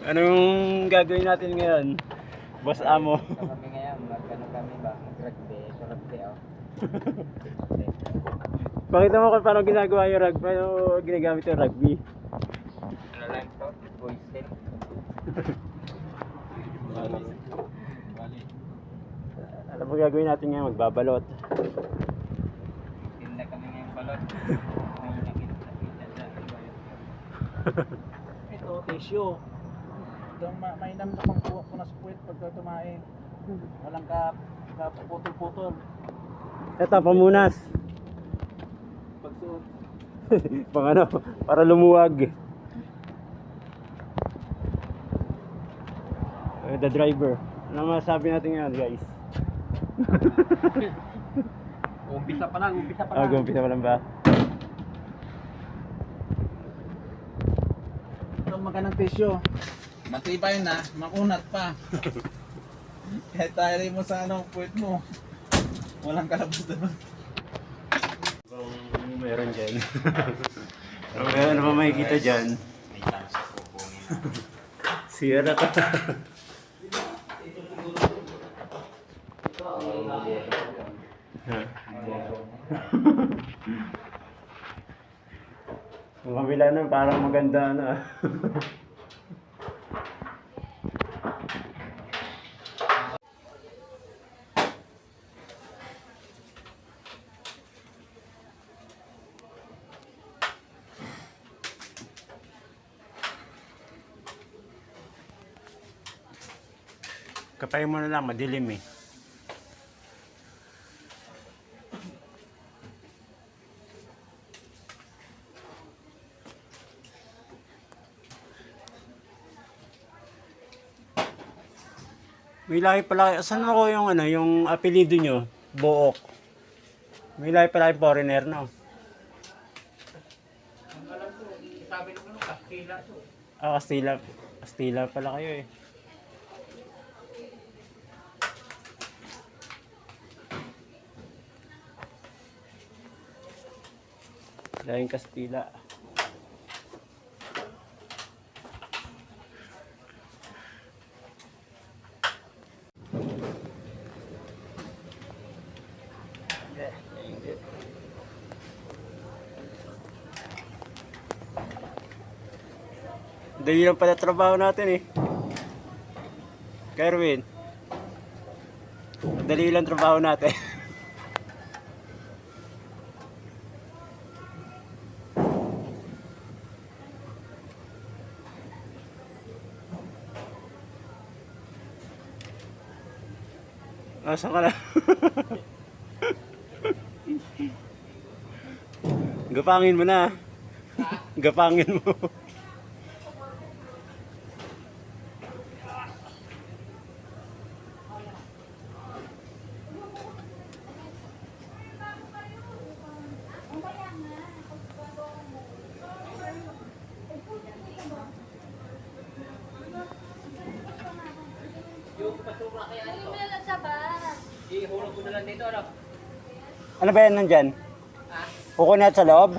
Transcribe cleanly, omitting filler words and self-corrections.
Anong gagawin natin ngayon? Boss Amo. Kami ngayon, magkano kami ba? Mag-rugby. Ito rugby oh. Pakita mo kung paano ginagawa yung rugby. Paano ginagamit yung rugby? Ano lang to? Voicing. Alam mo gagawin natin ngayon? Magbabalot. Tinda kami ngayon balot. May nakita dyan. Ito, tissue. Itong mainam na pangkuha ko na sa puwet pagka tumae. Walang kaputol-putol. Ito, pamunas. Pagsuot. Pang ano, para lumuwag. The driver. Ano masasabi natin ngayon, guys? Umpisa pa lang. Umpisa pa lang ba? Ito magandang tissue. Matibay na, makunat pa. Kahit tayo mo sa puwet mo. Walang kalabas doon. Kung meron dyan. Ano ba makikita dyan? May chance ako pupungin. Sira ka. Ang kabila nun, parang maganda na. Kapay mo na lang, madilim eh. May lahi pala, saan ako yung ano, yung apelido nyo? Book. May lahi pala yung foreigner, no? Sabi naman, Kastila to. Ah, Kastila. Kastila pala kayo eh. Lahing Kastila. Dali lang pala trabaho natin eh. Kerwin. Dali lang trabaho natin. Asa ka na? Gapangin mo na. Gapangin mo. Yung pasura kaya Hindi ito. mo na lang sa bag. Ihulog ko na lang dito, ano? Ano ba yan nandyan? Ah? Kukunin natin sa loob?